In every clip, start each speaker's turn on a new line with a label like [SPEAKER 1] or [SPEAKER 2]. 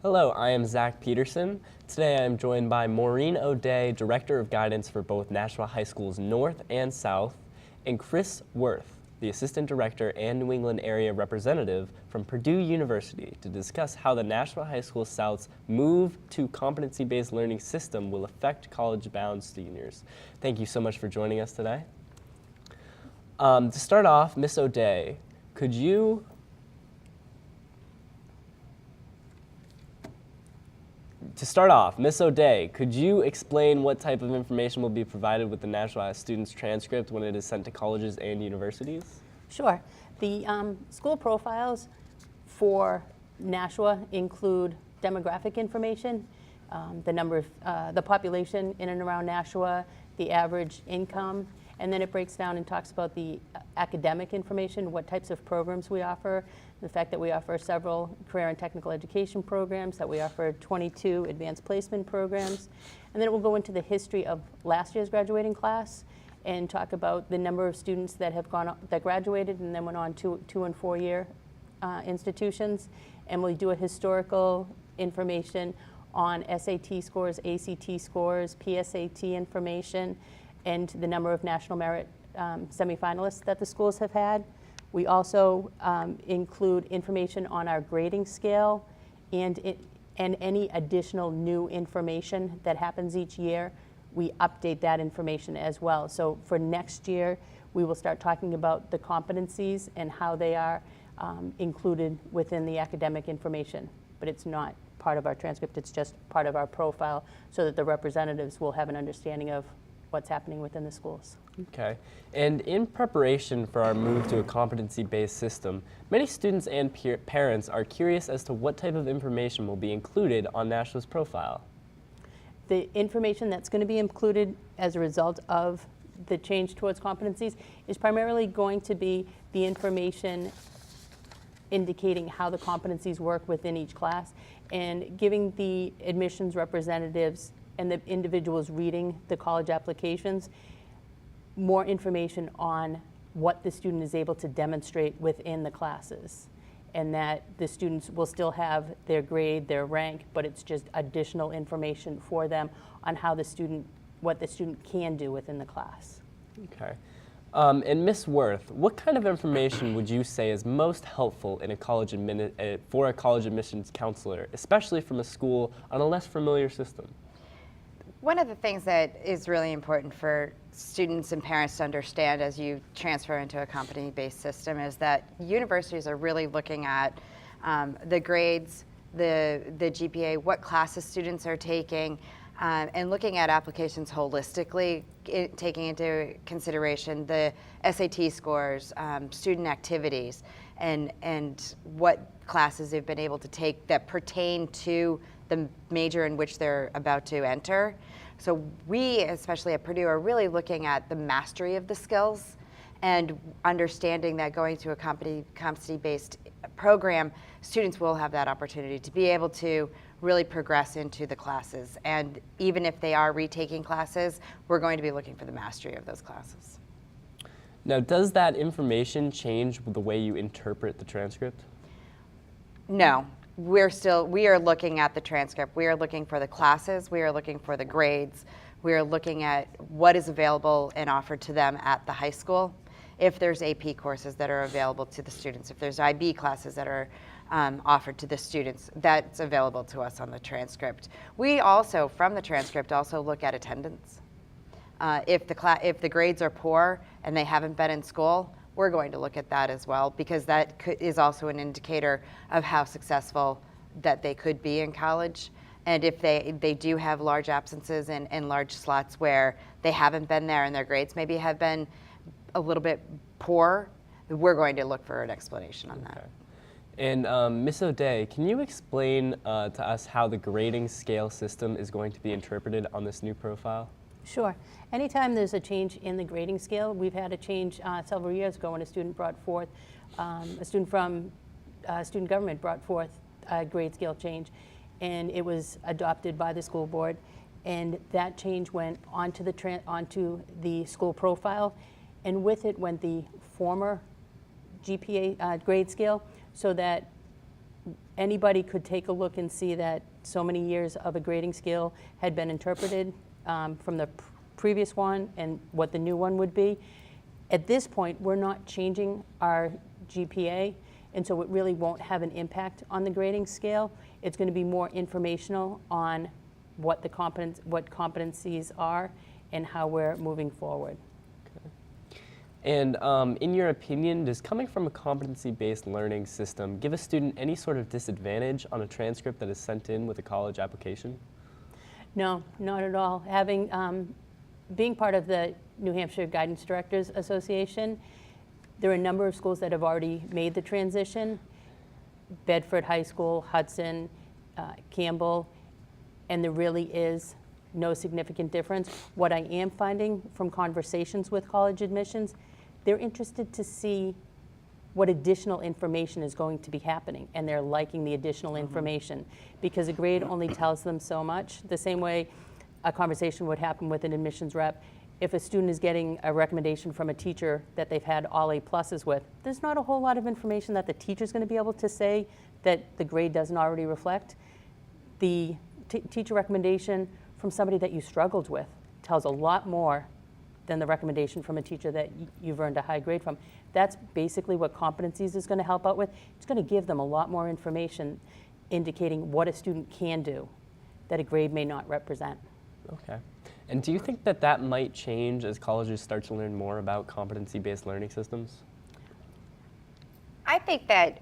[SPEAKER 1] Hello, I am Zach Peterson. Today I am joined by Maureen O'Day, Director of Guidance for both Nashua High Schools North and South, and Chris Worth, the Assistant Director and New England Area Representative from Purdue University, to discuss how the Nashua High School South's move to competency-based learning system will affect college-bound seniors. Thank you so much for joining us today. To start off, Ms. O'Day, could you explain what type of information will be provided with the Nashua student's transcript when it is sent to colleges and universities?
[SPEAKER 2] Sure. The school profiles for Nashua include demographic information, the population in and around Nashua, the average income, and then it breaks down and talks about the academic information, what types of programs we offer, the fact that we offer several career and technical education programs, that we offer 22 advanced placement programs, and then it will go into the history of last year's graduating class and talk about the number of students that have that graduated and then went on to 2- and 4-year institutions, and we'll do a historical information on SAT scores, ACT scores, PSAT information, and the number of national merit semifinalists that the schools have had. We also include information on our grading scale and any additional new information that happens each year. We update that information as well. So for next year, we will start talking about the competencies and how they are included within the academic information. But it's not part of our transcript, it's just part of our profile so that the representatives will have an understanding of what's happening within the schools.
[SPEAKER 1] Okay. And in preparation for our move to a competency-based system, many students and parents are curious as to what type of information will be included on Nashua's profile.
[SPEAKER 2] The information that's going to be included as a result of the change towards competencies is primarily going to be the information indicating how the competencies work within each class and giving the admissions representatives and the individuals reading the college applications more information on what the student is able to demonstrate within the classes, and that the students will still have their grade, their rank, but it's just additional information for them on how what the student can do within the class.
[SPEAKER 1] Okay. And Ms. Worth, what kind of information would you say is most helpful in for a college admissions counselor, especially from a school on a less familiar system?
[SPEAKER 3] One of the things that is really important for students and parents to understand as you transfer into a competency-based system is that universities are really looking at the grades, the GPA, what classes students are taking, and looking at applications holistically, taking into consideration the SAT scores, student activities, and what classes they've been able to take that pertain to the major in which they're about to enter. So we, especially at Purdue, are really looking at the mastery of the skills and understanding that going to a competency-based program, students will have that opportunity to be able to really progress into the classes. And even if they are retaking classes, we're going to be looking for the mastery of those classes.
[SPEAKER 1] Now, does that information change the way you interpret the transcript?
[SPEAKER 3] No. We are looking at the transcript. We are looking for the classes. We are looking for the grades. We are looking at what is available and offered to them at the high school. If there's AP courses that are available to the students, if there's IB classes that are offered to the students, that's available to us on the transcript. We also, from the transcript, also look at attendance. If the grades are poor and they haven't been in school, we're going to look at that as well, because that is also an indicator of how successful that they could be in college. And if they do have large absences and large slots where they haven't been there and their grades maybe have been a little bit poor, we're going to look for an explanation on that.
[SPEAKER 1] Okay. And Ms. O'Day, can you explain to us how the grading scale system is going to be interpreted on this new profile?
[SPEAKER 2] Sure. Anytime there's a change in the grading scale, we've had a change several years ago when a student brought forth, a student from student government brought forth a grade scale change, and it was adopted by the school board, and that change went onto the school profile, and with it went the former GPA grade scale, so that anybody could take a look and see that so many years of a grading scale had been interpreted from the previous one and what the new one would be. At this point, we're not changing our GPA, and so it really won't have an impact on the grading scale. It's going to be more informational on what competencies are and how we're moving forward.
[SPEAKER 1] And in your opinion, does coming from a competency-based learning system give a student any sort of disadvantage on a transcript that is sent in with a college application?
[SPEAKER 2] No, not at all. Being part of the New Hampshire Guidance Directors Association, there are a number of schools that have already made the transition. Bedford High School, Hudson, Campbell, and there really is no significant difference. What I am finding from conversations with college admissions, they're interested to see what additional information is going to be happening, and they're liking the additional information because a grade only tells them so much. The same way a conversation would happen with an admissions rep. If a student is getting a recommendation from a teacher that they've had all A+ with, there's not a whole lot of information that the teacher's going to be able to say that the grade doesn't already reflect. The teacher recommendation from somebody that you struggled with tells a lot more than the recommendation from a teacher that you've earned a high grade from. That's basically what competencies is going to help out with. It's going to give them a lot more information indicating what a student can do that a grade may not represent.
[SPEAKER 1] Okay. And do you think that that might change as colleges start to learn more about competency-based learning systems?
[SPEAKER 3] I think that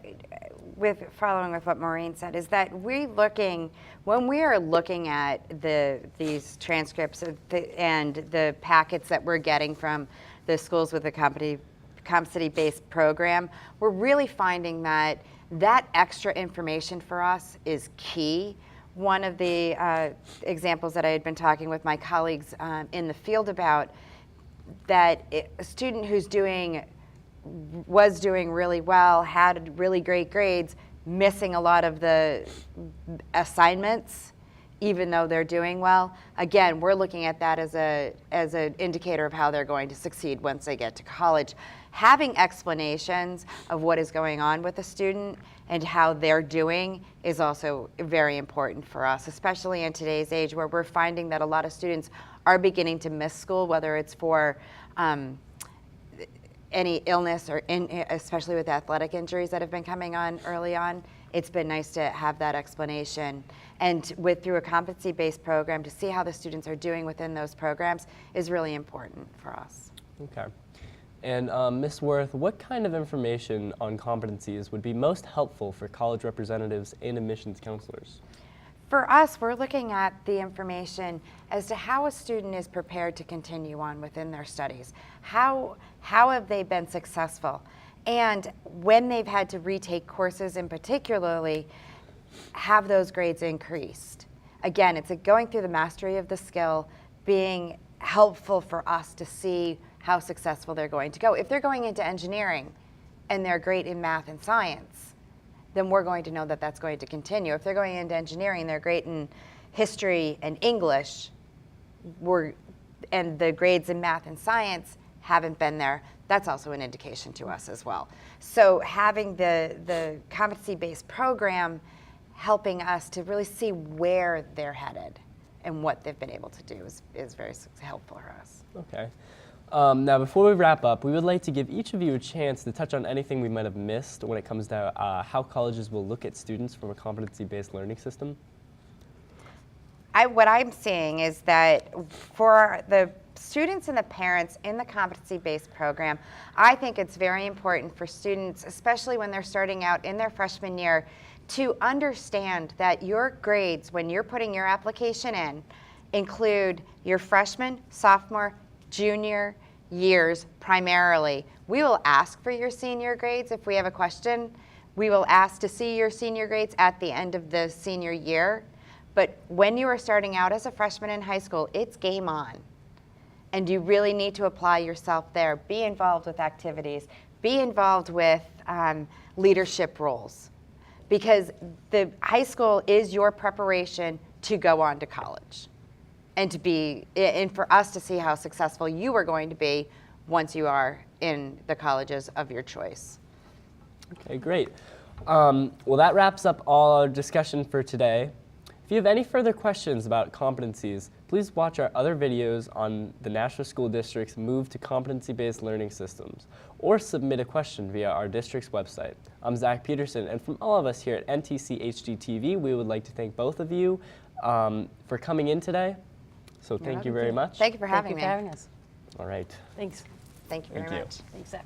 [SPEAKER 3] following with what Maureen said, is that when we are looking at these transcripts and the packets that we're getting from the schools with the competency-based program, we're really finding that extra information for us is key. One of the examples that I had been talking with my colleagues in the field about, that a student who's was doing really well, had really great grades, missing a lot of the assignments, even though they're doing well. Again, we're looking at that as an indicator of how they're going to succeed once they get to college. Having explanations of what is going on with a student and how they're doing is also very important for us, especially in today's age where we're finding that a lot of students are beginning to miss school, whether it's for any illness or especially with athletic injuries that have been coming on early on. It's been nice to have that explanation. And through a competency-based program, to see how the students are doing within those programs is really important for us.
[SPEAKER 1] Okay. And Ms. Worth, what kind of information on competencies would be most helpful for college representatives and admissions counselors?
[SPEAKER 3] For us, we're looking at the information as to how a student is prepared to continue on within their studies. How have they been successful? And when they've had to retake courses in particularly, have those grades increased? Again, it's going through the mastery of the skill, being helpful for us to see how successful they're going to go. If they're going into engineering and they're great in math and science, then we're going to know that that's going to continue. If they're going into engineering, they're great in history and English, and the grades in math and science haven't been there, that's also an indication to us as well. So having the competency-based program helping us to really see where they're headed and what they've been able to do is very helpful for us.
[SPEAKER 1] Okay. Now, before we wrap up, we would like to give each of you a chance to touch on anything we might have missed when it comes to how colleges will look at students from a competency-based learning system.
[SPEAKER 3] What I'm seeing is that for the students and the parents in the competency-based program, I think it's very important for students, especially when they're starting out in their freshman year, to understand that your grades, when you're putting your application in, include your freshman, sophomore, junior years primarily. We will ask for your senior grades if we have a question. We will ask to see your senior grades at the end of the senior year. But when you are starting out as a freshman in high school, it's game on. And you really need to apply yourself there. Be involved with activities. Be involved with leadership roles. Because the high school is your preparation to go on to college. And for us to see how successful you are going to be once you are in the colleges of your choice.
[SPEAKER 1] Okay, great. Well, that wraps up all our discussion for today. If you have any further questions about competencies, please watch our other videos on the Nashua School District's move to competency-based learning systems, or submit a question via our district's website. I'm Zach Peterson, and from all of us here at NTC HDTV, we would like to thank both of you for coming in today. So thank you very much.
[SPEAKER 3] Thank you for having
[SPEAKER 2] Thank
[SPEAKER 3] me.
[SPEAKER 2] you for having us.
[SPEAKER 1] All right.
[SPEAKER 2] Thanks.
[SPEAKER 3] Thank you very
[SPEAKER 1] Thank you.
[SPEAKER 3] much.
[SPEAKER 2] Thanks, Zach.